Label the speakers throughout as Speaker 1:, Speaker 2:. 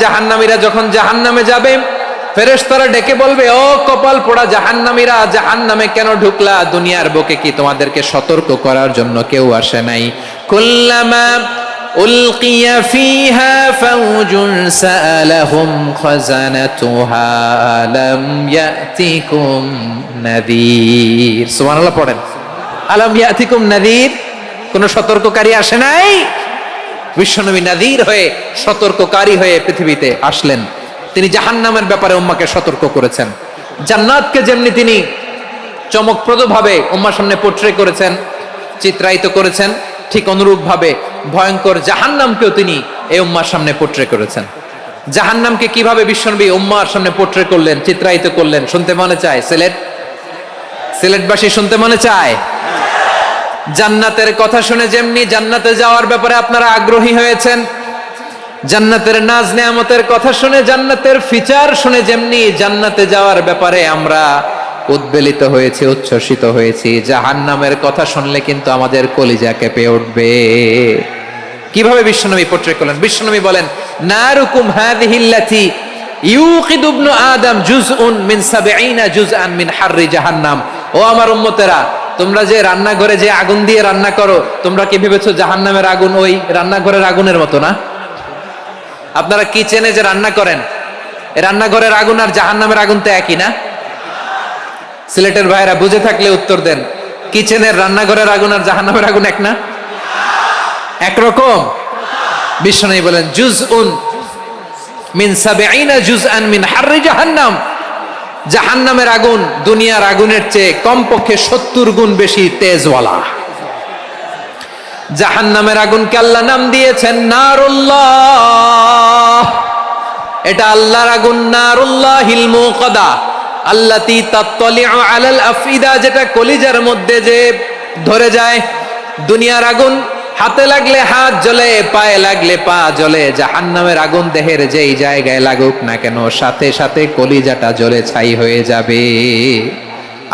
Speaker 1: জাহান্নামীরা যখন জাহান্নামে যাবে, ফেরেশতারা ডেকে বলবে, ও কপাল পোড়া জাহান্নামীরা, জাহান্নামে কেন ঢুকলা? দুনিয়ার বুকে কি তোমাদেরকে সতর্ক করার জন্য কেউ আসে নাই? কুল্লামা উলকিয়া ফিহা ফাউজুন সাআলাহুম খাযানাতুহা আলাম ইয়াতিকুম নাযীর। সুবহানাল্লাহ পড়েন। আলাম ইয়াতিকুম নাযীর, কোন সতর্ককারী আসে নাই? বিশ্বনবী নাযীর হয়ে, সতর্ককারী হয়ে পৃথিবীতে আসলেন। তিনি জাহান্নামের ব্যাপারে উম্মাহকে সতর্ক করেছেন। জান্নাতকে যেমনি তিনি চমকপ্রদভাবে উম্মার সামনে পোট্রে করেছেন, চিত্রায়িত করেছেন, ঠিক অনুরূপ ভাবে ভয়ঙ্কর জাহান্নামকেও তিনি এই উম্মার সামনে পোট্রে করেছেন। জাহান্নামকে কিভাবে বিশ্বনবী উম্মার সামনে পোট্রে করলেন, চিত্রায়িত করলেন, শুনতে মনে চায়? সিলেটবাসী শুনতে মনে চায়? জান্নাতের কথা শুনে যেমনি জান্নাতে যাওয়ার ব্যাপারে আপনারা আগ্রহী হয়েছেন, জান্নাতের নাজ নেয়ামতের কথা শুনে, জান্নাতের ফিচার শুনে যেমনি জান্নাতে যাওয়ার ব্যাপারে আমরা উদ্বেলিত হয়েছি, উচ্ছ্বসিত হয়েছি, জাহান্নামের কথা শুনলে কিন্তু আমাদের কলিজা কেঁপে উঠবে। কিভাবে বিশ্বনবী পোট্রে করলেন? বিশ্বনবী বলেন, নারুকুম হাযিহিল্লাতী ইউকিদু ইবনু আদম জুজউন মিন ৭০ জুজআন মিন হাররি জাহান্নাম। ও আমার উম্মতেরা, তোমরা যে রান্নাঘরে যে আগুন দিয়ে রান্না করো, তোমরা কি ভেবেছো জাহান্নামের আগুন ওই রান্নাঘরের আগুনের মতো না? আপনারা কিচেনে যে রান্না করেন, রান্নাঘরের আগুন আর জাহান্নামের আগুন তো একই না? সিলেটের ভাইরা বুঝে থাকলে উত্তর দেন, কিচেনের রান্নাঘরের আগুন আর জাহান্নামের আগুন এক না? একরকম? বিশ্বনবী বলেন, জুজউন মিন ৭০ জুজআন মিন হাররি জাহান্নাম। জাহান্নামের আগুন দুনিয়ার আগুনের চেয়ে কমপক্ষে ৭০ গুণ বেশি তেজওয়ালা। জাহান্নামের আগুনকে আল্লাহ নাম দিয়েছেন নারুল্লাহ। এটা আল্লাহর আগুন, নারুল্লাহিল মুকাদা আল্লাতী তাত্তালিউ আলাল আফইদা, যেটা কলিজার মধ্যে যে ধরে যায়। দুনিয়ার আগুন হাতে লাগলে হাত জ্বলে, পায়ে লাগলে পা জ্বলে। জাহান্নামের আগুন দেহের যেই জায়গায় লাগুক না কেন, সাথে সাথে কলিজাটা জ্বলে ছাই হয়ে যাবে।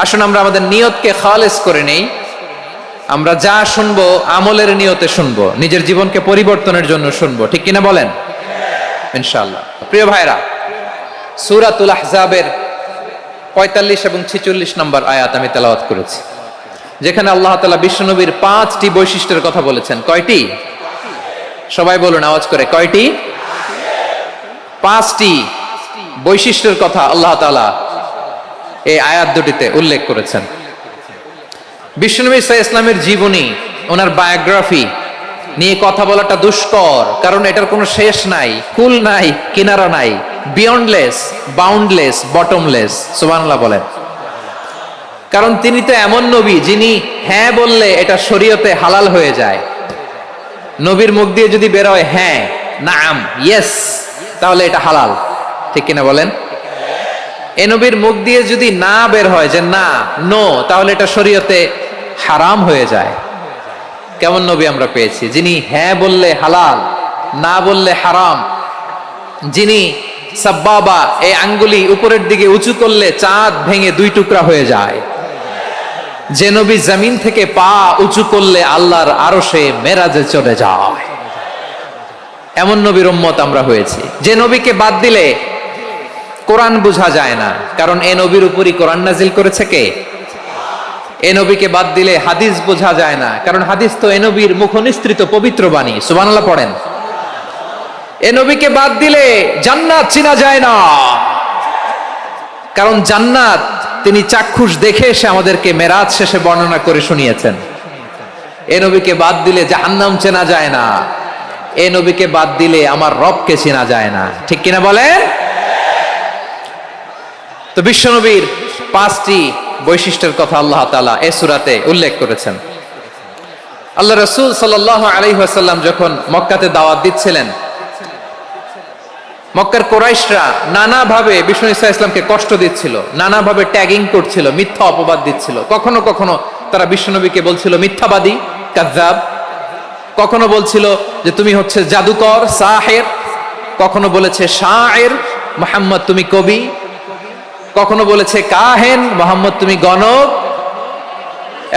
Speaker 1: আসুন আমরা আমাদের নিয়তকে খালেস করে নেই। আমরা যা শুনবো আমলের নিয়তে শুনবো, নিজের জীবনকে পরিবর্তনের জন্য শুনবো, ঠিক কিনা বলেন? ইনশাআল্লাহ। প্রিয় ভাইরা, সূরাতুল আহজাবের ৪৫ এবং ৪৬ নম্বর আয়াত আমি তেলাওয়াত করেছি, যেখানে আল্লাহ তাআলা বিশ্বনবীর ৫টি বৈশিষ্ট্যের কথা বলেছেন। কয়টি? সবাই বলুন আওয়াজ করে, কয়টি? ৫টি বৈশিষ্ট্যের কথা আল্লাহ তাআলা এই আয়াত দুটিতে উল্লেখ করেছেন। বিশ্বনবী সাল্লাল্লাহু আলাইহি ওয়াসাল্লামের জীবনী, ওনার বায়োগ্রাফি নিয়ে কথা বলাটা দুষ্কর, কারণ এটার কোনো শেষ নাই, কুল নাই, কিনারা নাই, বিয়ন্ডলেস, বাউন্ডলেস, বটমলেস। সুবহানাল্লাহ বলেন। কারণ তিনি তো এমন নবী যিনি হ্যাঁ বললে এটা শরীয়তে হালাল হয়ে যায়। নবীর মুখ দিয়ে যদি বের হয় হ্যাঁ, নাম, ইয়েস, তাহলে এটা হালাল, ঠিক কিনা বলেন? এ নবীর মুখ দিয়ে যদি না বের হয় যে না, নো, তাহলে এটা শরীয়তে হারাম হয়ে যায়। কেমন নবী আমরা পেয়েছি, যিনি হ্যাঁ বললে হালাল, না বললে হারাম, যিনি সাব্বাবা, এই আঙ্গুলি উপরের দিকে উঁচু করলে চাঁদ ভেঙে ২ টুকরা হয়ে যায়, যে নবী জমিন থেকে পা উঁচু করলে আল্লাহর আরশে মেরাজে চলে যায়, এমন নবীর উম্মত আমরা হয়েছি। যে নবীকে বাদ দিলে কোরআন বোঝা যায় না, কারণ এ নবীর উপরই কোরআন নাজিল করেছে কে? এ নবীকে বাদ দিলে হাদিস বোঝা যায় না, কারণ হাদিস তো এ নবীর মুখনিসৃত পবিত্র বাণী। সুবহানাল্লাহ পড়েন। এ নবীকে বাদ দিলে জান্নাত চিনা যায় না, কারণ জান্নাত তিনি চাক্ষুষ দেখে এসে আমাদেরকে মেরাজ শেষে বর্ণনা করে শুনিয়েছেন। এ নবীকে বাদ দিলে জাহান্নাম চেনা যায় না, এ নবীকে বাদ দিলে আমার রবকে চেনা যায় না, ঠিক কিনা বলেন? তো বিশ্বনবীর ৫টি বৈশিষ্ট্যের কথা আল্লাহ তাআলা এই সূরাতে উল্লেখ করেছেন। আল্লাহ রাসূল সাল্লাল্লাহু আলাইহি ওয়াসাল্লাম যখন মক্কাতে দাওয়াত দিচ্ছিলেন, মক্কার কুরাইশরা নানাভাবে বিষ্ণু ঈসা ইসলামকে কষ্ট দিচ্ছিল, নানাভাবে ট্যাগিং করছিল, মিথ্যা অপবাদ দিচ্ছিল। কখনো কখনো তারা বিশ্বনবীকে বলছিল মিথ্যাবাদী, কাযযাব। কখনো বলছিল যে তুমি হচ্ছে জাদুকর, সাহের। কখনো বলেছে শায়ের, মুহাম্মদ তুমি কবি। কখনো বলেছে কাহেন, মুহাম্মদ তুমি গণক।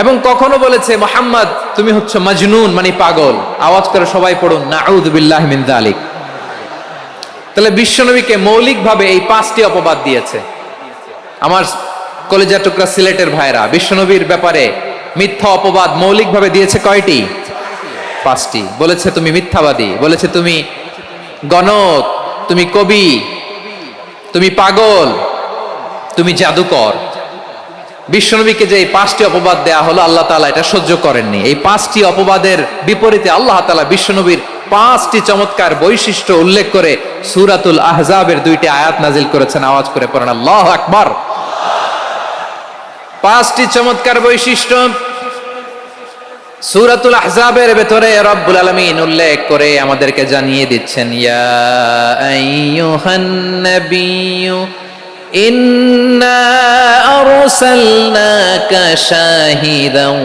Speaker 1: এবং কখনো বলেছে মুহাম্মদ তুমি হচ্ছে মাজনুন, মানে পাগল। আওয়াজ করে সবাই পড়ুন, নাউযু বিল্লাহি মিন যালিক। তাহলে বিশ্বনবীকে মৌলিকভাবে এই 5টি অপবাদ দিয়েছে। আমার কলেজা টুকরা সিলেটের ভাইরা, বিশ্বনবীর ব্যাপারে মিথ্যা অপবাদ মৌলিকভাবে দিয়েছে কয়টি? 5টি। বলেছে তুমি মিথ্যাবাদী, বলেছে তুমি গণক, তুমি কবি, তুমি পাগল, তুমি জাদুকর। বিশ্বনবীকে যে এই 5টি অপবাদ দেয়া হলো, আল্লাহ তাআলা এটা সহ্য করেননি। এই 5টি অপবাদের বিপরীতে আল্লাহ তাআলা বিশ্বনবীর 5টি চমৎকার বৈশিষ্ট্য উল্লেখ করে সূরাতুল আহজাবের 2টি আয়াত নাজিল করেছেন। আওয়াজ করে পড়েন আল্লাহু আকবার। 5টি চমৎকার বৈশিষ্ট্য সূরাতুল আহজাবের ভেতরে রব্বুল আলামিন উল্লেখ করে আমাদেরকে জানিয়ে দিচ্ছেন, ইয়া আইয়ুহান নাবিয়্যু ইন্না আরসালনাকা শাহিদান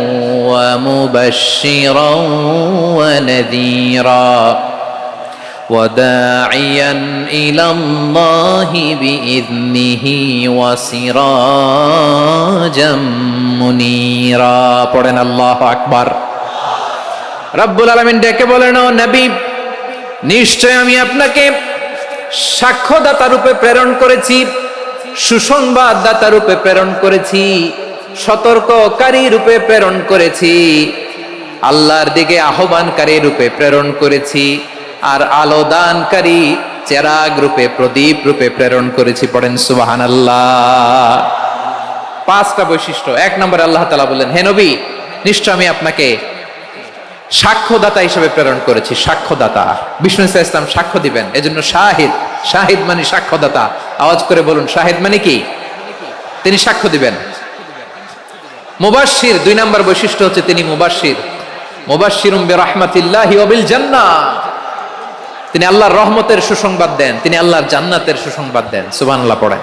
Speaker 1: ওয়া মুবাশশিরান ওয়া নাযীরা ওয়া দাঈয়ান ইলাল্লাহি বিইذনিহি ওয়া সিরাজাম মুনীরা। পড়েন আল্লাহু আকবার। রব্বুল আলামিন ডেকে বলেন, ও নবী, নিশ্চয় আমি আপনাকে সাক্ষ্যদাতা রূপে প্রেরণ করেছি, সুসংবাদদাতা রূপে প্রেরণ করেছি, সতর্ককারী রূপে প্রেরণ করেছি, আল্লাহর দিকে আহ্বানকারী রূপে প্রেরণ করেছি, আর আলো দানকারী চেরাগ রূপে, প্রদীপ রূপে প্রেরণ করেছি। পড়েন সুবহানাল্লাহ। 5টা বৈশিষ্ট্য। 1 নম্বরে আল্লাহ তাআলা বললেন, হে নবী, নিশ্চয় আমি আপনাকে সাক্ষ্যদাতা হিসেবে প্রেরণ করেছি। সাক্ষ্যদাতা, বিষ্ণু ইসা ইসলাম সাক্ষ্য দিবেন, এজন্য শাহিদ। শাহিদ মানে সাক্ষ্যদাতা। আওয়াজ করে বলুন, শাহিদ মানে কি? তিনি সাক্ষ্য দিবেন। মুবাশশির, 2 নম্বর বৈশিষ্ট্য হচ্ছে তিনি মুবাশশির। মুবাশশিরুম বিরাহমাতিল্লাহি ওয়া বিল জান্নাহ, তিনি আল্লাহর রহমতের সুসংবাদ দেন, তিনি আল্লাহর জান্নাতের সুসংবাদ দেন। সুবহানাল্লাহ পড়েন।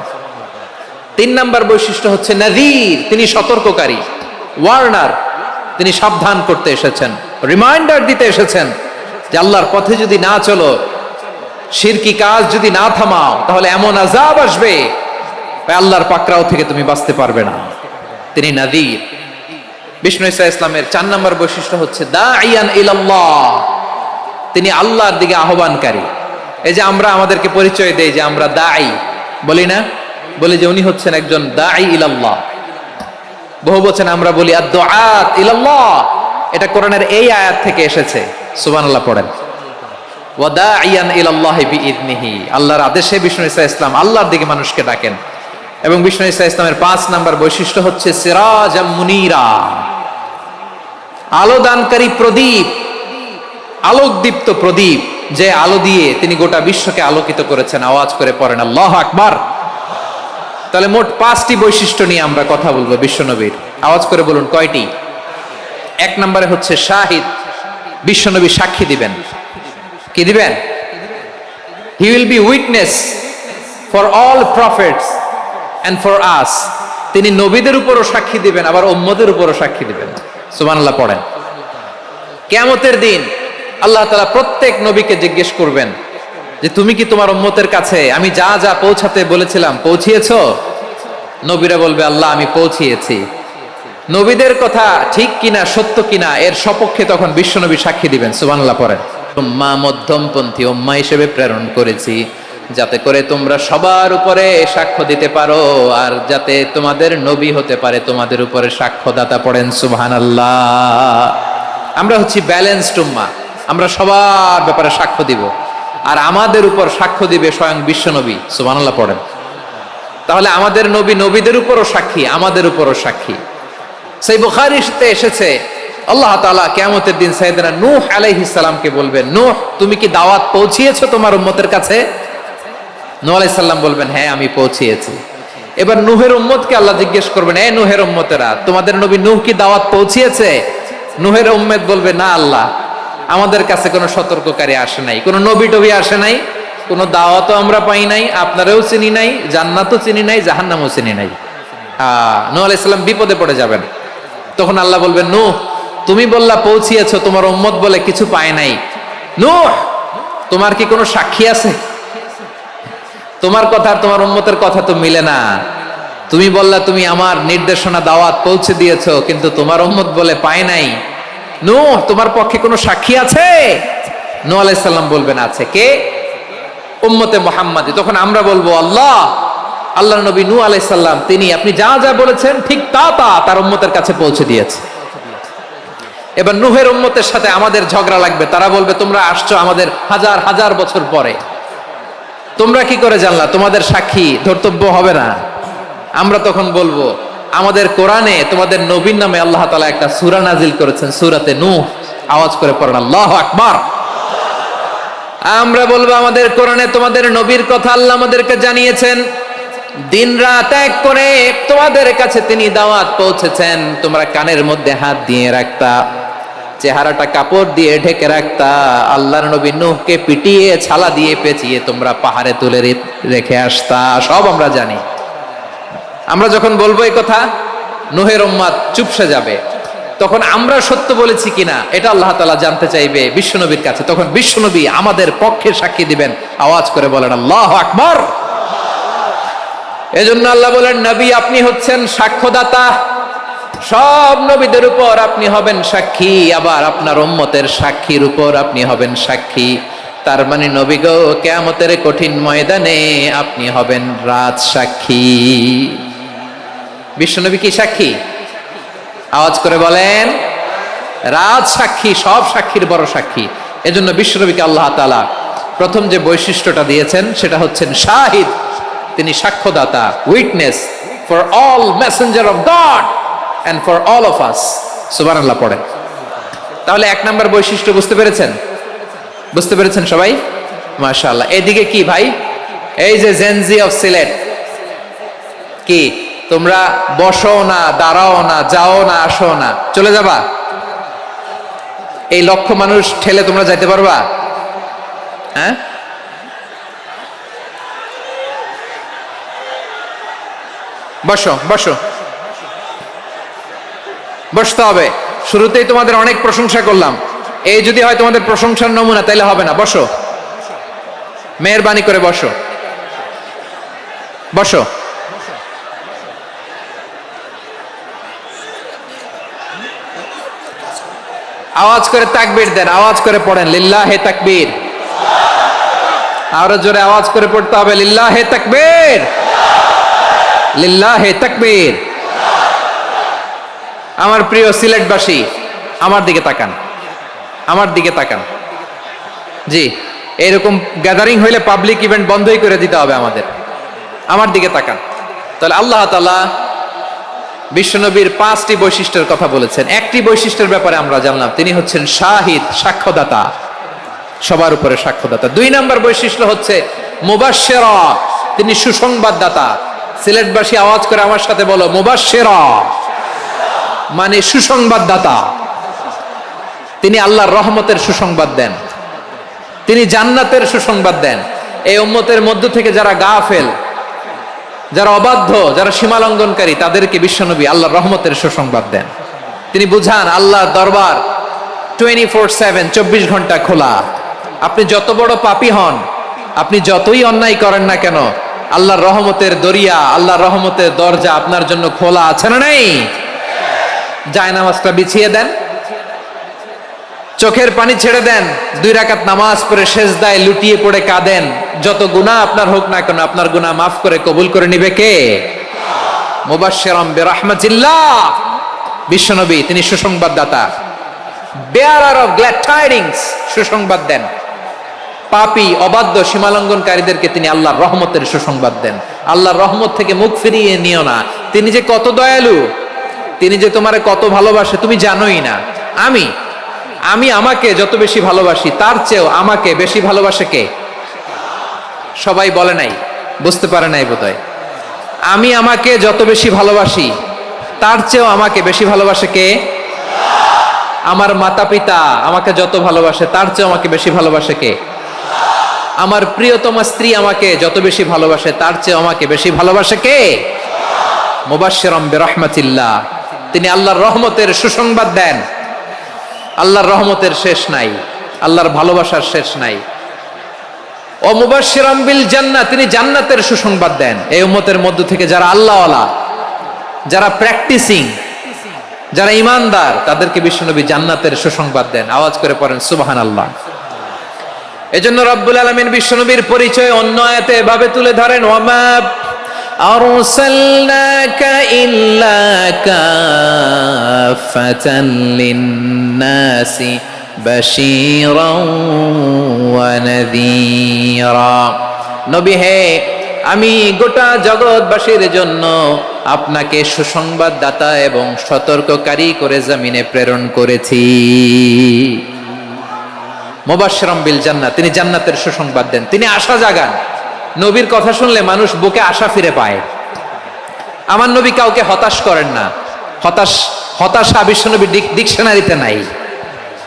Speaker 1: 3 নম্বর বৈশিষ্ট্য হচ্ছে নাযীর, তিনি সতর্ককারী, ওয়ার্নার, তিনি সাবধান করতে এসেছেন, রিমাইন্ডার দিতে এসেছেন যে আল্লাহর পথে যদি না চলো, শিরকি কাজ যদি না থামাও, তাহলে এমন আযাব আসবে আল্লাহর পাকড়াও থেকে তুমি বাঁচতে পারবে না। তিনি নাযীর। বিষ্ণু ইসা ইসলামের 4 নম্বর বৈশিষ্ট্য হচ্ছে দাঈয়ান ইলাল্লাহ, তিনি আল্লাহর দিকে আহ্বানকারী। এই যে আমরা আমাদেরকে পরিচয় দেই যে আমরা দাঈ, বলি না? বলি যে উনি হচ্ছেন একজন দাঈ ইলাল্লাহ। বহু বচন আমরা বলি আদ-দুআত ইলাল্লাহ। এটা কোরআনের এই আয়াত থেকে এসেছে। সুবহানাল্লাহ পড়েন। ওয়া দাঈয়ান ইলাল্লাহি বিইذনিহি, আল্লাহর আদেশে বিষ্ণু ইসা ইসলাম আল্লাহর দিকে মানুষকে ডাকেন। এবং বিষ্ণু ইসা ইসলামের 5 নম্বর বৈশিষ্ট্য হচ্ছে সিরাজাম মুনীরা, আলো দানকারী প্রদীপ, আলোকদীপ্ত প্রদীপ, যে আলো দিয়ে তিনি গোটা বিশ্বকে আলোকিত করেছেন। আওয়াজ করে পড়েন আল্লাহু আকবার। তাহলে মোট 5টি বৈশিষ্ট্য নিয়ে আমরা কথা বলবো বিশ্বনবীর। আওয়াজ করে বলুন কয়টি? 1 নম্বরে হচ্ছে শাহিদ, বিশ্বনবী সাক্ষী দিবেন। কি দিবেন? He will be witness for all prophets and for us, তিনি নবীদের উপরও সাক্ষী দিবেন, আবার উম্মতের উপরও সাক্ষী দিবেন। সুবহানাল্লাহ পড়েন। কিয়ামতের দিন আল্লাহ তাআলা প্রত্যেক নবীকে জিজ্ঞেস করবেন যে তুমি কি তোমার উম্মতের কাছে আমি যা যা পৌঁছাতে বলেছিলাম পৌঁছিয়েছো? নবীরা বলবে, আল্লাহ আমি পৌঁছিয়েছি। নবীদের কথা ঠিক কিনা, সত্য কিনা, এর সপক্ষে তখন বিশ্বনবী সাক্ষী দিবেন। সুবহানাল্লাহ পড়েন। উম্মাহ, মধ্যমপন্থী উম্মাহ হিসেবে প্রেরণ করেছি, যাতে করে তোমরা সবার উপরে সাক্ষ্য দিতে পারো, আর যাতে তোমাদের নবী হতে পারে তোমাদের উপরে সাক্ষ্যদাতা। পড়েন সুবহানাল্লাহ। আমরা হচ্ছি ব্যালেন্সড উম্মাহ, আমরা সবার ব্যাপারে সাক্ষ্য দিব, আর আমাদের উপর সাক্ষ্য দিবে স্বয়ং বিশ্বনবী। সুবহানাল্লাহ পড়েন। তাহলে আমাদের নবী নবীদের উপরও সাক্ষী, আমাদের উপরও সাক্ষী। সেই বুখারীতে এসেছে আল্লাহ তাআলা কিয়ামতের দিন সাইয়েদনা নূহ আলাইহিস সালামকে বলবেন, নূহ তুমি কি দাওয়াত পৌঁছিয়েছো তোমার উম্মতের কাছে? নূহ আলাইহিস সালাম বলবেন, হ্যাঁ আমি পৌঁছিয়েছি। এবার নূহের উম্মতকে আল্লাহ জিজ্ঞেস করবেন, এ নূহের উম্মতেরা, তোমাদের নবী নূহ কি দাওয়াত পৌঁছিয়েছে? নূহের উম্মত বলবে, না আল্লাহ, আমাদের কাছে কোনো সতর্ককারী আসে নাই, কোনো নবী টবি আসে নাই, কোনো দাওয়াতও আমরা পাই নাই, আপনারাও চিনি নাই, জান্নাতও চিনি নাই, জাহান্নামও চিনি নাই। নূহ আলাইহিস সালাম বিপদে পড়ে যাবেন। তখন আল্লাহ বলবেন, নূহ তুমি বললা পৌঁছিয়েছো, তোমার উম্মত বলে কিছু পায় নাই। নূহ তোমার কি কোনো সাক্ষী আছে? তোমার কথা আর তোমার উম্মতের কথা তো মিলে না। তুমি বললা তুমি আমার নির্দেশনা দাওয়াত পৌঁছে দিয়েছো, কিন্তু তোমার উম্মত বলে পায় নাই। নূহ তোমার পক্ষে কোনো সাক্ষী আছে? নূহ আলাইহিস সালাম বলবেন, আছে। কে? উম্মতে মুহাম্মাদি। তখন আমরা বলবো আল্লাহ, আল্লাহর নবী নূহ আলাইহিস সালাম তিনি আপনি যা যা বলেছেন ঠিক তা তা তার উম্মতের কাছে পৌঁছে দিয়েছে। এবার নূহের উম্মতের সাথে আমাদের ঝগড়া লাগবে। তারা বলবে তোমরা আসছো আমাদের হাজার হাজার বছর পরে, তোমরা কি করে জানলা? তোমাদের সাক্ষী ধর্তব্য হবে না? আমরা তখন বলবো আমাদের কোরআনে তোমাদের নবীর নামে আল্লাহ তাআলা একটা সূরা নাজিল করেছেন, সূরাতে নূহ। আওয়াজ করে পড়েন আল্লাহু আকবার। আমরা বলবো আমাদের কোরআনে তোমাদের নবীর কথা আল্লাহ আমাদেরকে জানিয়েছেন, দিন রাত এক করে তোমাদের কাছে তিনি দাওয়াত পৌঁছেছেন। তোমরা কানের মধ্যে হাত দিয়ে রাখতা, চেহারাটা কাপড় দিয়ে ঢেকে রাখতা, আল্লাহর নবী নূহকে পিটিয়ে ছালা দিয়ে পেঁচিয়ে তোমরা পাহাড়ে তুলে রেখে আসতা। সব আমরা জানি। আমরা যখন বলবো এই কথা, নূহের উম্মত চুপসে যাবে। তখন আমরা সত্য বলেছি কিনা এটা আল্লাহ তাআলা জানতে চাইবে বিশ্বনবীর কাছে। তখন বিশ্বনবী আমাদের পক্ষে সাক্ষী দিবেন। আওয়াজ করে বলেন আল্লাহু আকবার। এজন্য আল্লাহ বলেন নবী আপনি হচ্ছেন সাক্ষ্যদাতা, সব নবীদের উপর আপনি হবেন সাক্ষী, আবার আপনার উম্মতের সাক্ষীর উপর আপনি হবেন সাক্ষী। তার মানে নবী গো, কিয়ামতের কঠিন ময়দানে আপনি হবেন রাজ সাক্ষী। বিশ্বনবী কি সাক্ষী? আওয়াজ করে বলেন রাজ সাক্ষী, সব সাক্ষীর বড় সাক্ষী। এজন্য বিশ্বনবীকে আল্লাহ তাআলা প্রথম যে বৈশিষ্ট্যটা দিয়েছেন সেটা হচ্ছেন শাহিদ। তিনি সাক্ষ্যদাতা, witness for all messenger of God and for all of us. সুবহানাল্লাহ পড়েন। তাহলে এক নাম্বার বৈশিষ্ট্য বুঝতে পেরেছেন? বুঝতে পেরেছেন সবাই? মাশাআল্লাহ। এদিকে কি ভাই, এই যে জেনজি অফ সিলেট, কি তোমরা বসো না, দাঁড়াও না, যাও না, আসো না, চলে যাবা? এই লক্ষ মানুষ ঠেলে তোমরা যাইতে পারবা? হ্যাঁ, বসো বসো, বসতে হবে। শুরুতেই তোমাদের অনেক প্রশংসা করলাম, এই যদি হয় তোমাদের প্রশংসার নমুনা তাইলে হবে না। বসো, মেহেরবানি করে বসো, বসো। আওয়াজ করে তাকবীর দেন, আওয়াজ করে পড়েন লিল্লাহে তাকবীর। আরো জোরে আওয়াজ করে পড়তে হবে লিল্লাহে তাকবীর, লিল্লাহে তাকবীর। আমার প্রিয় সিলেটবাসী, আমার দিকে তাকান, আমার দিকে তাকান। জি, এরকম গ্যাদারিং হইলে পাবলিক ইভেন্ট বন্ধই করে দিতে হবে আমাদের। আমার দিকে তাকান। তাহলে আল্লাহ তাআলা বিশ্বনবীর 5টি বৈশিষ্ট্যের কথা বলেছেন। একটি বৈশিষ্ট্যের ব্যাপারে আমরা জানলাম, তিনি হচ্ছেন শাহিদ, সাক্ষ্যদাতা, সবার উপরে সাক্ষ্যদাতা। 2 নাম্বার বৈশিষ্ট্য হচ্ছে মুবাশশিরা, তিনি সুসংবাদদাতা। সিলেটবাসী আওয়াজ করে আমার সাথে বলো মুবাশশিরা, মানে সুসংবাদদাতা। তিনি আল্লাহর রহমতের সুসংবাদ দেন, তিনি জান্নাতের সুসংবাদ দেন। এই উম্মতের মধ্য থেকে যারা গাফেল, যারা অবাধ্য, যারা সীমালঙ্ঘনকারী, তাদেরকে বিশ্বনবী আল্লাহর রহমতের সুসংবাদ দেন। তিনি বুঝান আল্লাহর দরবার 24/7, 24 ঘন্টা খোলা। আপনি যত বড় পাপী হন, আপনি যতই অন্যায় করেন না কেন, আল্লাহর রহমতের দরিয়া, আল্লাহর রহমতের দরজা আপনার জন্য খোলা আছে না নেই? জায়নামাজটা বিছিয়ে দেন, চোখের পানি ছেড়ে দেন, 2 রাকাত নামাজ পড়ে সেজদায় লুটিয়ে পড়ে কাঁদেন। যত গুনাহ আপনার হোক না কেন, আপনার গুনাহ মাফ করে কবুল করে নিবে কে? মুবাশশিরাম বিরহমাতিল্লাহ। বিশ্বনবী তিনি সুসংবাদদাতা, বেয়ারার অফ গ্ল্যাড টাইডিংস, সুসংবাদ দেন। পাপী, অবাধ্য, সীমালঙ্ঘনকারীদেরকে তিনি আল্লাহর রহমতের সুসংবাদ দেন। আল্লাহর রহমত থেকে মুখ ফিরিয়ে নিও না। তিনি যে কত দয়ালু, তিনি যে তোমারে কত ভালোবাসে তুমি জানোই না। আমি আমাকে যত বেশি ভালোবাসি, তার চেয়েও আমাকে বেশি ভালোবাসে কে? সবাই বলে নাই, বুঝতে পারে নাই বোধহয়। আমি আমাকে যত বেশি ভালোবাসি, তার চেয়েও আমাকে বেশি ভালোবাসে কে? আমার মাতা পিতা আমাকে যত ভালোবাসে, তার চেয়েও আমাকে বেশি ভালোবাসে কে? আমার প্রিয়তমা স্ত্রী আমাকে যত বেশি ভালোবাসে, তার চেয়েও আমাকে বেশি ভালোবাসে কে? মুবাশশিরাম বিরহমাতিল্লাহ, তিনি আল্লাহর রহমতের সুসংবাদ দেন। আল্লাহর রহমতের শেষ নাই, আল্লাহর ভালোবাসার শেষ নাই। ও মুবাশশিরাম বিল জান্নাহ, তিনি জান্নাতের সুসংবাদ দেন। এই উম্মতের মধ্য থেকে যারা আল্লাহওয়ালা, যারা প্র্যাকটিসিং, যারা ঈমানদার, তাদেরকে বিশ্বনবী জান্নাতের সুসংবাদ দেন। আওয়াজ করে পড়েন সুবহানাল্লাহ। এজন্য রব্বুল আলামিন বিশ্বনবীর পরিচয় অন্য আয়াতে এভাবে তুলে ধরেন, ওয়ামা আরসালনাকা ইল্লা কাফাতান লিন-নাসি বাশীরাও ওয়া নাযীরা। নবী হে, আমি গোটা জগৎবাসীর জন্য আপনাকে সুসংবাদদাতা এবং সতর্ককারী করে জমিনে প্রেরণ করেছি। মুবাশশিরাম বিল জান্নাহ, তিনি জান্নাতের সুসংবাদ দেন, তিনি আশা জাগান। নবীর কথা শুনলে মানুষ বুকে আশা ফিরে পায়। আমার নবী কাউকে হতাশ করেন না। হতাশা বিশ্বনবীর ডিকশনারিতে নাই।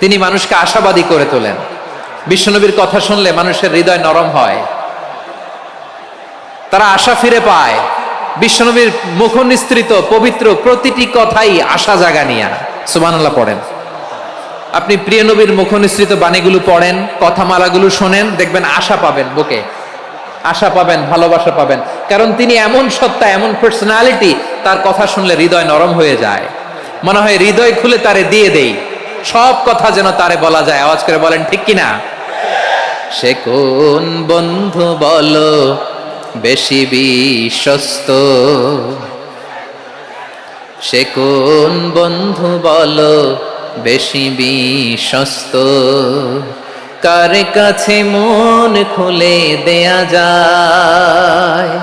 Speaker 1: তিনি মানুষকে আশাবাদী করে তোলেন। বিশ্বনবীর কথা শুনলে মানুষের হৃদয় নরম হয়, তারা আশা ফিরে পায়। বিশ্বনবীর মুখ নিঃসৃত পবিত্র প্রতিটি কথাই আশা জাগানিয়া। সুবহানাল্লাহ পড়েন। আপনি প্রিয় নবীর মুখ নিঃসৃত বাণীগুলো পড়েন, কথামালাগুলো শোনেন, দেখবেন আশা পাবেন, বুকে আশা পাবেন, ভালোবাসা পাবেন। কারণ তিনি এমন সত্তা, এমন পার্সোনালিটি, তার কথা শুনলে হৃদয় নরম হয়ে যায়। মনে হয় হৃদয় খুলে তারে দিয়ে দেই, সব কথা যেন তারে বলা যায়। আওয়াজ করে বলেন ঠিক কিনা? সে কোন বন্ধু বলো বেশি বিশ্বস্ত, সে কোন বন্ধু বলো বেশি বিশ্বস্ত, কার কাছে মন খুলে দেয়া যায়,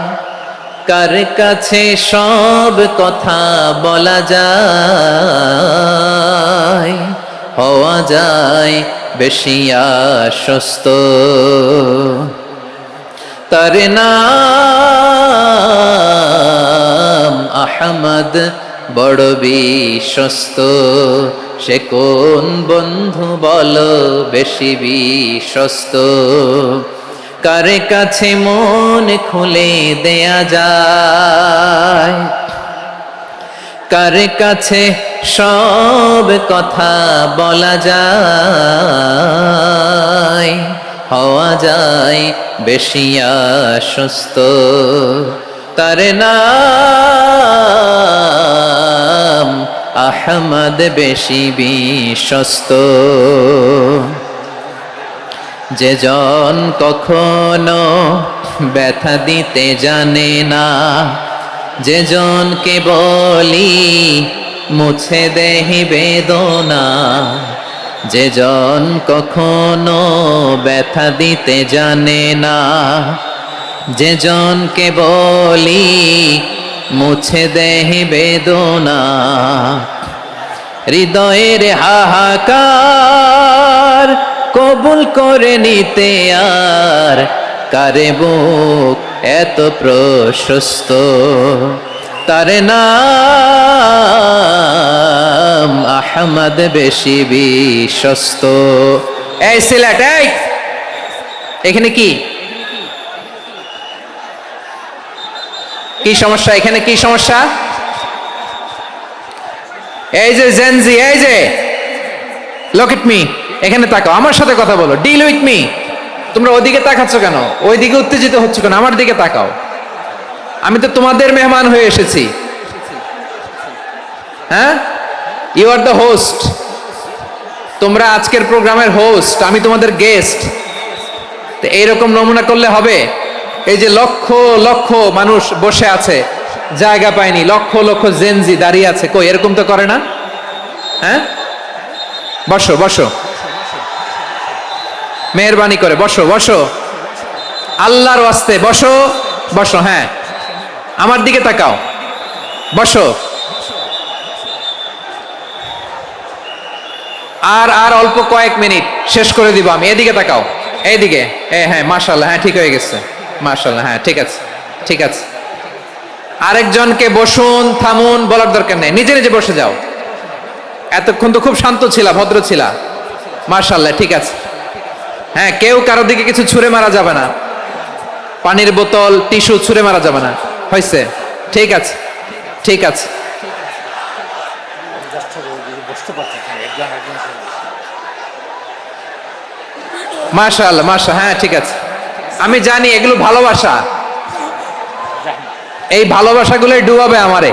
Speaker 1: কার কাছে সব কথা বলা যায়, হওয়া যায় বেশি আশ্বস্ত। তার নাম আহমদ, বড় বিশ্বস্ত। সে কোন বন্ধু বলো বেশি বিশ্বস্ত, কার কাছে মন খুলে দেয়া যায়, কার কাছে সব কথা বলা যায়, হওয়া যায় বেশি আশ্বস্ত। তার নাম আহমদ, বেশি বিশ্বস্ত। যে জন কখনো ব্যথা দিতে জানে না, যে জনকে বলি মুছে দেহি বেদনা, যে জন কখনো ব্যথা দিতে জানে না, যে জনকে বলি মুছে দেহি বেদনা, হৃদয়ের হাহাকার কবুল করে নিতে আর কারে বুক এত প্রশস্ত। তার নাম আহমদ, বেশি বিশ্বস্ত। এই সিলেট, এই এখানে কি কি সমস্যা? এখানে কি সমস্যা? এই যে জেনজি, এই যে লুক এট মি, এখানে তাকাও, আমার সাথে কথা বলো, ডিল উইথ মি। তোমরা ওইদিকে তাকাচ্ছ কেন? ওইদিকে উত্তেজিত হচ্ছে কেন? আমার দিকে তাকাও। আমি তো তোমাদের মেহমান হয়ে এসেছি। হ্যাঁ, ইউ আর দ্য হোস্ট। তোমরা আজকের প্রোগ্রামের হোস্ট, আমি তোমাদের গেস্ট। তো এইরকম নমুনা করলে হবে? এই যে লক্ষ লক্ষ মানুষ বসে আছে, জায়গা পায়নি, লক্ষ লক্ষ জেনজি দাঁড়িয়ে আছে, কই এরকম তো করে না? হ্যাঁ, বসো বসো, মেহরবানি করে বসো বসো, আল্লাহর ওয়াস্তে বসো বসো। হ্যাঁ, আমার দিকে তাকাও, বসো। আর আর অল্প কয়েক মিনিট, শেষ করে দিব আমি। এদিকে তাকাও, এইদিকে। হ্যাঁ, মাশাআল্লাহ, হ্যাঁ ঠিক হয়ে গেছে, মাশাআল্লাহ, হ্যাঁ ঠিক আছে, ঠিক আছে। আরেকজনকে বসুন, থামুন বলার দরকার নেই, নিজে নিজে বসে যাও। এতক্ষণ তো খুব শান্ত ছিলা, ভদ্র ছিলা, মাশাআল্লাহ, ঠিক আছে। হ্যাঁ, কেউ কারো দিকে কিছু ছুঁড়ে মারা যাবে না, পানির বোতল, টিস্যু ছুঁড়ে মারা যাবে না, হয়েছে? ঠিক আছে, ঠিক আছে। মাশাআল্লাহ, মাশাআল্লাহ, হ্যাঁ ঠিক আছে। আমি জানি এগুলো ভালোবাসা, এই ভালোবাসাগুলোই ডুবাবে আমারে।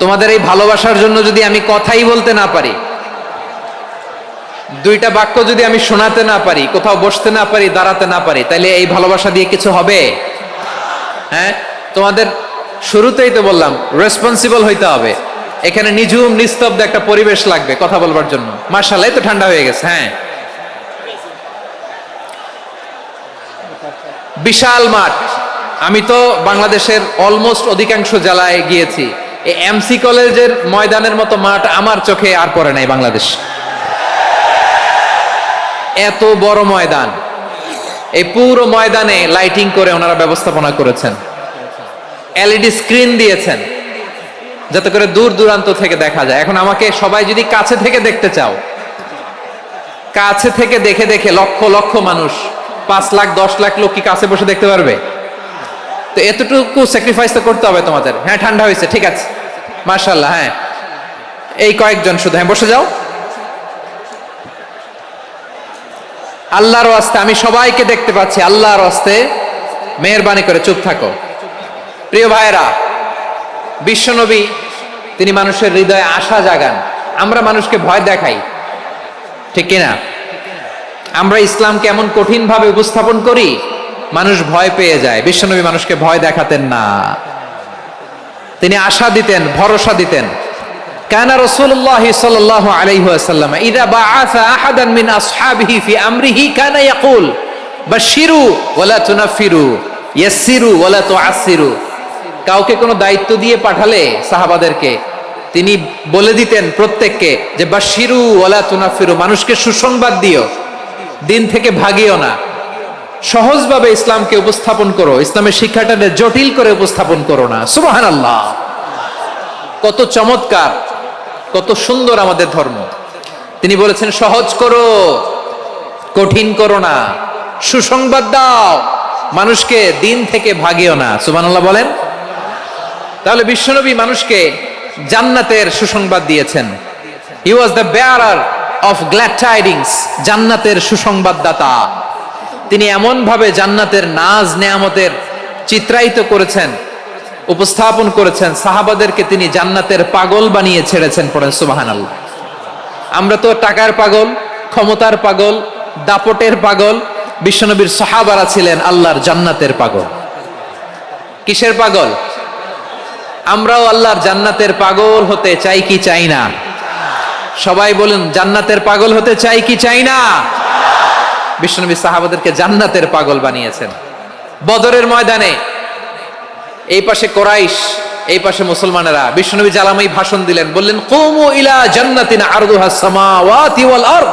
Speaker 1: তোমাদের এই ভালোবাসার জন্য যদি আমি কথাই বলতে না পারি, দুইটা বাক্য যদি আমি শোনাতে না পারি, কোথাও বসতে না পারি, দাঁড়াতে না পারি, তাহলে এই ভালোবাসা দিয়ে কিছু হবে? হ্যাঁ, তোমাদের শুরুতেই তো বললাম রেসপন্সিবল হইতে হবে। এখানে নিঝুম নিস্তব্ধ একটা পরিবেশ লাগবে কথা বলবার জন্য। মাশাআল্লাহ, তো ঠান্ডা হয়ে গেছে। হ্যাঁ, বিশাল মাঠ। আমি তো বাংলাদেশের অলমোস্ট অধিকাংশ জেলায় গিয়েছি, এই এমসি কলেজের ময়দানের মতো মাঠ আমার চোখে আর পড়ে নাই বাংলাদেশ। এত বড় ময়দান, এই পুরো ময়দানে লাইটিং করে ওনারা ব্যবস্থাপনা করেছেন, এলইডি স্ক্রিন দিয়েছেন যাতে করে দূর দূরান্ত থেকে দেখা যায়। এখন আমাকে সবাই যদি কাছে থেকে দেখতে চাও, কাছে থেকে দেখে দেখে লক্ষ লক্ষ মানুষ, 5 লাখ 10 লাখ লোক কি কাছে বসে দেখতে পারবে? তো এতটুকু স্যাক্রিফাইস তো করতে হবে তোমাদের। হ্যাঁ, ঠান্ডা হয়েছে, ঠিক আছে, মাশাআল্লাহ। হ্যাঁ, এই কয়েকজন শুধু, হ্যাঁ বসে যাও। আল্লাহর ওয়াস্তে আমি সবাইকে দেখতে পাচ্ছি, আল্লাহর ওয়াস্তে মেহেরবানি করে চুপ থাকো। প্রিয় ভাইরা, বিশ্বনবী তিনি মানুষের হৃদয়ে আশা জাগান। আমরা মানুষকে ভয় দেখাই, ঠিক কিনা? আমরা ইসলামকে এমন কঠিন ভাবে উপস্থাপন করি, মানুষ ভয় পেয়ে যায়। বিশ্বনবী মানুষকে ভয় দেখাতেন না, তিনি আশা দিতেন, ভরসা দিতেন। কানা রাসূলুল্লাহ সাল্লাল্লাহু আলাইহি ওয়াসাল্লাম ইযা বাআসা আহাদান মিন আসহাবিহি ফি আমরিহি কানা ইয়াকুল বাশশিরু ওয়ালা তুনাফিরু ইয়াসসিরু ওয়ালা তুআসসিরু। কাউকে কোনো দায়িত্ব দিয়ে পাঠালে সাহাবাদেরকে তিনি বলে দিতেন প্রত্যেককে যে বাশশিরু ওয়ালা তুনাফিরু, মানুষকে সুসংবাদ দিও, দিন থেকে ভাগিও না, সহজভাবে ইসলামকে উপস্থাপন করো, ইসলামের শিক্ষাটাকে জটিল করে উপস্থাপন করো না। সুবহানাল্লাহ, কত চমৎকার, কত সুন্দর আমাদের ধর্ম। তিনি বলেছেন সহজ করো, কঠিন করো না, সুসংবাদ দাও, মানুষকে দিন থেকে ভাগিও না। সুবহানাল্লাহ বলেন। তাহলে বিশ্বনবী মানুষকে জান্নাতের সুসংবাদ দিয়েছেন। He was the bearer of glad tidings, জান্নাতের সুসংবাদদাতা। তিনি এমন ভাবে জান্নাতের নাজ নেয়ামতের চিত্রায়িত করেছেন, উপস্থাপন করেছেন, সাহাবাদেরকে তিনি জান্নাতের পাগল বানিয়ে ছেড়েছেন। পড়েন সুবহানাল্লাহ। আমরা তো টাকার পাগল, ক্ষমতার পাগল, দাপটের পাগল। বিশ্বনবীর সাহাবারা ছিলেন আল্লাহর জান্নাতের পাগল। কিসের পাগল? আমরাও আল্লাহর জান্নাতের পাগল হতে চাই কি চাই না? সবাই বলুন, জান্নাতের পাগল হতে চাই কি চাই না? বিশ্বনবী সাহাবাদেরকে জান্নাতের পাগল বানিয়েছেন। বদরের ময়দানে এই পাশে কোরাইশ, এই পাশে মুসলমানেরা। বিশ্বনবী জালামাই ভাষণ দিলেন, বললেন কুমু ইলা জান্নাতিন আরদুহাস সামাওয়াতি ওয়াল আরদ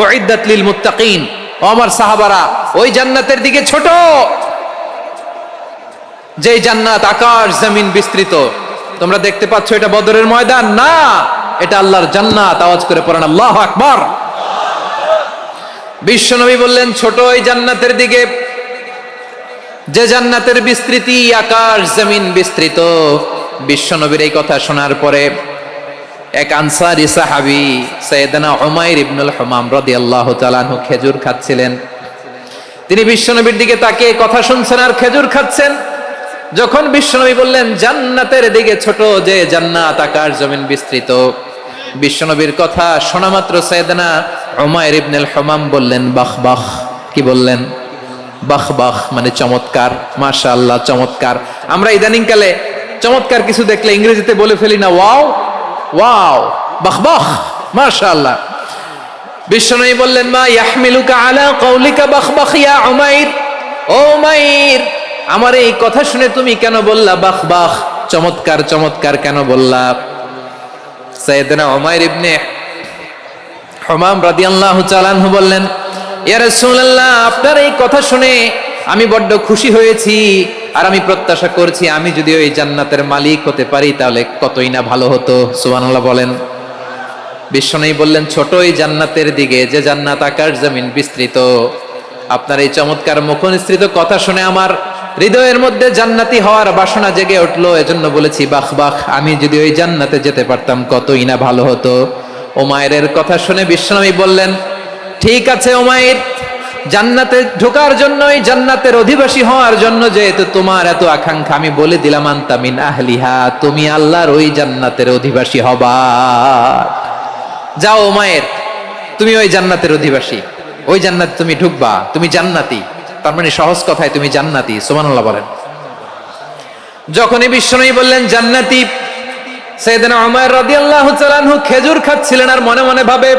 Speaker 1: উইদ্দাত লিল মুত্তাকিন। ও আমার সাহাবারা, ওই জান্নাতের দিকে ছোট, যে জান্নাত আকাশ জমিন বিস্তৃত। তোমরা দেখতে পাচ্ছ এটা বদরের ময়দান না, এটা আল্লাহর জান্নাত। আওয়াজ করে পড়েন আল্লাহু আকবার। বিশ্বনবী বললেন ছোট ওই জান্নাতের দিকে, যে জান্নাতের বিস্তৃতি আকাশ জমিন বিস্তৃত। বিশ্বনবীর এই কথা শোনার পরে এক আনসারী সাহাবী সাইয়েদনা উমাইর ইবনুল হুমাম রাদিয়াল্লাহু তাআলা আনহু খেজুর খাচ্ছিলেন। তিনি বিশ্বনবীর দিকে তাকিয়ে কথা শুনছেন আর খেজুর খাচ্ছেন। যখন বিশ্বনবী বললেন জান্নাতের দিকে ছোট, যে জান্নাত আকাশ জমিন বিস্তৃত, বিশ্বনবীর কথা শোনা মাত্র সাইয়েদনা উমাইর ইবনুল হুমাম বললেন বাহ বাহ। কি বললেন? বাহ বাহ মানে চমৎকার, মাশাআল্লাহ চমৎকার। আমরা ইদানিং কালে চমৎকার কিছু দেখলে ইংরেজিতে বলে ফেলি না ওয়াও ওয়াও, বাহ বাহ, মাশাআল্লাহ। বিশ্বনবী বললেন মা ইয়াহমিলুকা আলা কওলিকা বাহ বাহ ইয়া উমাইর। ও উমাইর, আমার এই কথা শুনে তুমি কেন বললা বাহ বাহ, চমৎকার চমৎকার কেন বললা? সাইয়েদনা উমাইর ইবনে হুমাম রাদিয়াল্লাহু তাআলা আনহু বললেন ইয়া রাসূলুল্লাহ, আপনার এই কথা শুনে আমি বড্ড খুশি হয়েছি, আর আমি প্রত্যাশা করছি আমি যদি ওই জান্নাতের মালিক হতে পারি তাহলে কতই না ভালো হতো। সুবহানাল্লাহ বলেন। বিশ্বনবী বললেন ছোট ওই জান্নাতের দিকে, যে জান্নাত আকাশ জমিন বিস্তৃত। আপনার এই চমৎকার মুখনিসৃত কথা শুনে আমার হৃদয়ের মধ্যে জান্নাতি হওয়ার বাসনা জেগে উঠলো, এজন্য বলেছি বাহ বাহ, আমি যদি ওই জান্নাতে যেতে পারতাম কতই না ভালো হতো। উমাইরের কথা শুনে বিশ্বনবী বললেন ঠিক আছে উমাইর, জান্নাতে ঢোকার জন্যই, জান্নাতের অধিবাসী হওয়ার জন্য যেহেতু তোমার এত আকাঙ্ক্ষা, আমি বলে দিলাম আনতা মিন আহলিহা, তুমি আল্লাহর ওই জান্নাতের অধিবাসী হবা। যাও উমায়ের, তুমি ওই জান্নাতের অধিবাসী, ওই জান্নাতে তুমি ঢুকবা, তুমি জান্নাতি। তার মানে সহজ কথায় তুমি জান্নাতি। সুবহানাল্লাহ বলেন। যখনই বিশ্বনবী বললেন জান্নাতি, সাইয়েদনা উমর রাদিয়াল্লাহু তাআলা আনহু খেজুর খাচ্ছিলেন আর মনে মনে ভাবে